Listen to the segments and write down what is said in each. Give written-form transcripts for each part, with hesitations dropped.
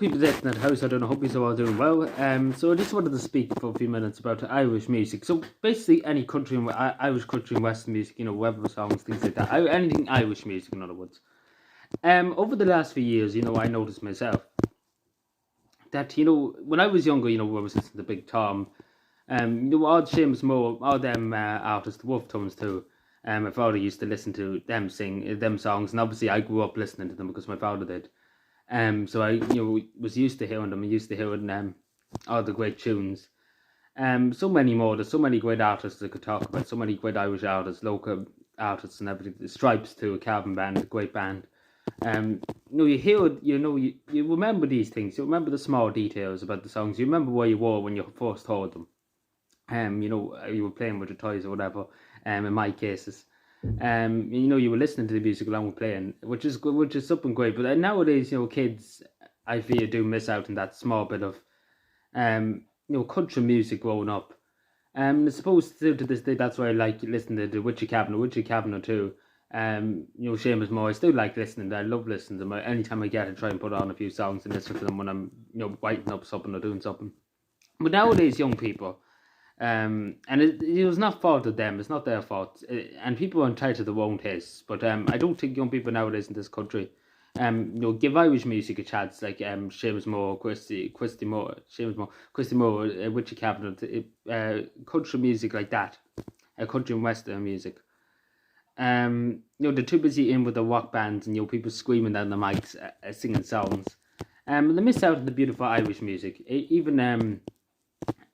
People sitting at the house, I don't know, hope you're all doing well. So I just wanted to speak for a few minutes about Irish music. So basically any country, Irish country and Western music, weather songs, things like that. Anything Irish music, in other words. Over the last few years, I noticed myself that, when I was younger, I was listening to Big Tom, all Seamus Moore, all them artists, the Wolf Tones too. My father used to listen to them sing them songs, and obviously I grew up listening to them because my father did. So I, was used to hearing them. I used to hearing all the great tunes. So many more. There's so many great artists I could talk about. So many great Irish artists, local artists, and everything. The Stripes too, a Calvin band, a great band. You hear, you remember these things. You remember the small details about the songs. You remember where you were when you first heard them. You were playing with your toys or whatever. In my cases. You were listening to the music along with playing, which is something great. But nowadays, kids, I fear, do miss out on that small bit of, country music growing up. I suppose still to this day, that's why I like listening to the Richie Kavanagh too. Seamus Moore, I still like listening to. I love listening to them. Anytime I get to try and put on a few songs and listen to them when I'm, writing up something or doing something. But nowadays, young people, and it was not fault of them. It's not their fault. And people are entitled to their own tastes. But I don't think young people nowadays in this country, give Irish music a chance. Like Seamus Moore, Christy Moore, Richie Kavanagh, country music like that, country and western music. They're too busy in with the rock bands and people screaming down the mics, singing songs. They miss out on the beautiful Irish music. Even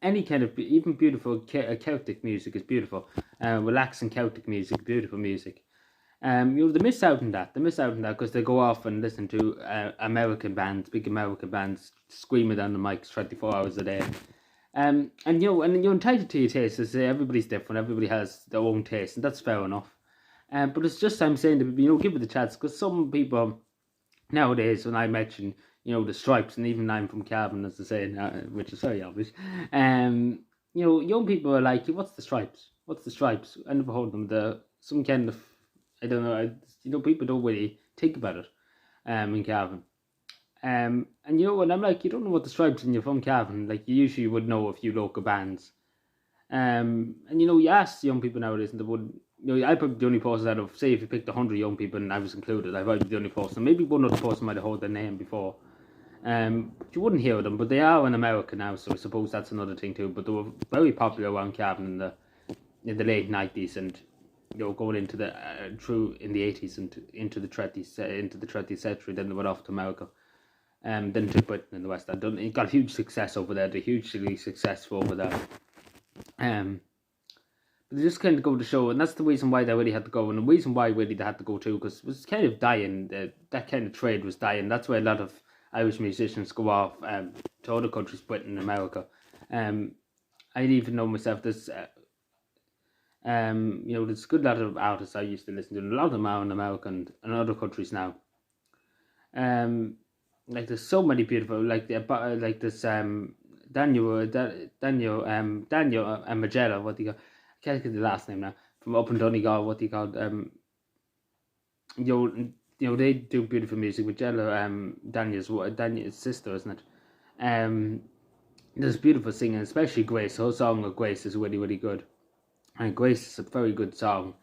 any kind of, even beautiful Celtic music is beautiful. Relaxing Celtic music, beautiful music. They miss out on that. They miss out on that because they go off and listen to American bands, big American bands, screaming down the mics 24 hours a day. And you're entitled to your taste. As everybody's different. Everybody has their own taste, and that's fair enough. But it's just I'm saying to people, give it a chance, because some people nowadays, when I mention, the Stripes, and even I'm from Calvin, as I say, which is very obvious. Young people are like, what's the Stripes? What's the Stripes? I never heard them. Some kind of, I don't know. People don't really think about it. In Calvin. And I'm like, you don't know what the Stripes, and you're from Calvin. Like, you usually would know a few local bands. And you ask young people nowadays, and they would. I probably the only person out of, say, if you picked 100 young people and I was included, I'd probably be the only person. Maybe one other person might have heard their name before. But you wouldn't hear them, but they are in America now, so I suppose that's another thing too. But they were very popular around Calvin in the late 90s, and going into the through in the 80s and into the 20th century. Then they went off to America, then to Britain in the West. It got huge success over there. They're hugely successful over there. But they just kind of go to show, and that's the reason why they really had to go, and the reason why really they had to go too, because it was kind of dying. That kind of trade was dying. That's why a lot of Irish musicians go off to other countries, Britain and America. I even know myself. There's there's a good lot of artists I used to listen to, and a lot of them are in America and other countries now. Like there's so many beautiful, like this Daniel Magella, what do you call? I can't get the last name now. From up in Donegal, what do you call? They do beautiful music with Jella, Daniel's sister, isn't it? There's beautiful singing, especially Grace. Her song of Grace is really, really good. And Grace is a very good song.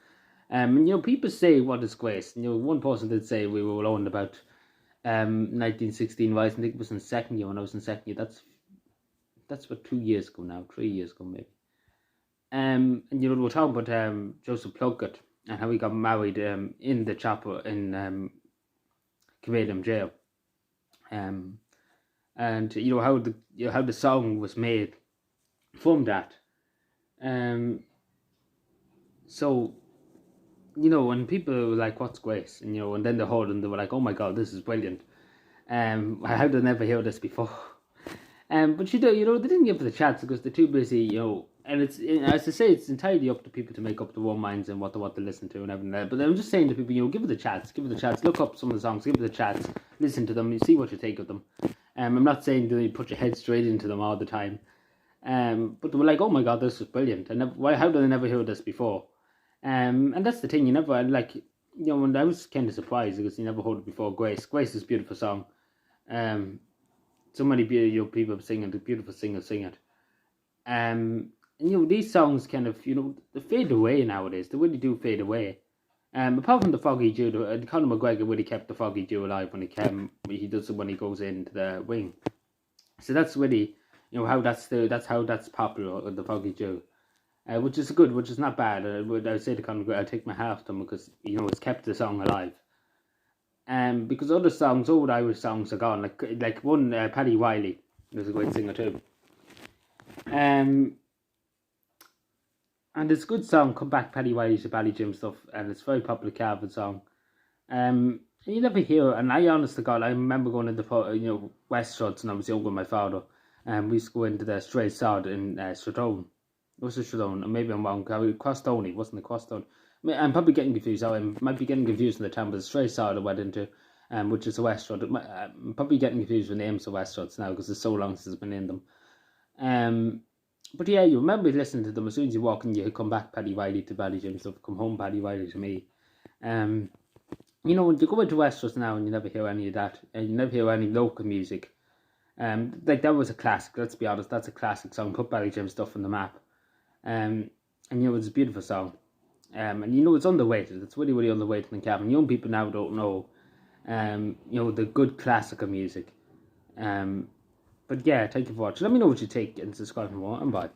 People say, what is Grace? One person did say we were alone about 1916 Rise. I think it was in second year when I was in second year. That's about 2 years ago now, 3 years ago maybe. And we're talking about Joseph Plunkett and how he got married in the chapel in Cavedham jail. And how the song was made from that. So when people were like, "What's Grace?" and then they heard and they were like, "Oh my God, this is brilliant." How did I never hear this before? But they didn't give it a chance because they're too busy, and it's, as I say, it's entirely up to people to make up their own minds and what they want to listen to and everything. But I'm just saying to people, give it a chance, look up some of the songs, give it a chance, listen to them, you see what you think of them. I'm not saying that you put your head straight into them all the time. But they were like, "Oh my God, this was brilliant. How did I never hear this before?" And that's the thing, when I was kind of surprised because you never heard it before. Grace is a beautiful song. so many beautiful people singing, the beautiful singers sing it. And these songs kind of they fade away nowadays. They really do fade away. Apart from the Foggy Dew, Conor McGregor really kept the Foggy Dew alive when he does it when he goes into the wing. So that's really how that's popular, the Foggy Dew. Which is good, which is not bad. I would say to Conor McGregor, I'll take my hat off to him because it's kept the song alive. Because other songs, old Irish songs, are gone. Like one, Paddy Wiley was a great singer too. And it's a good song, Come Back Paddy Wiley to Ballygym stuff, and it's a very popular Calvin song. And you never hear it, and I honest to God, I remember going into West Shots when I was younger with my father, and we used to go into the Stray Sod in Stratone. It was Stratone, and maybe I'm wrong, Crostone, wasn't it Crostone? I'm probably getting confused, I might be getting confused in the town, but the Stray Sod I went into, which is a West Shot. I'm probably getting confused with names of West Shots now, because it's so long since I've been in them. But yeah, you remember listening to them as soon as you walk in, you come back Paddy Wiley to Ballygym stuff, come home Paddy Wiley to me. When you go into Westeros now and you never hear any of that, and you never hear any local music, like that was a classic, let's be honest, that's a classic song, put Ballygym stuff on the map. And it's a beautiful song. And it's underrated, it's really, really underrated in Cavan. Young people now don't know, the good classical music. But yeah, thank you for watching. Let me know what you take and subscribe for more, and bye.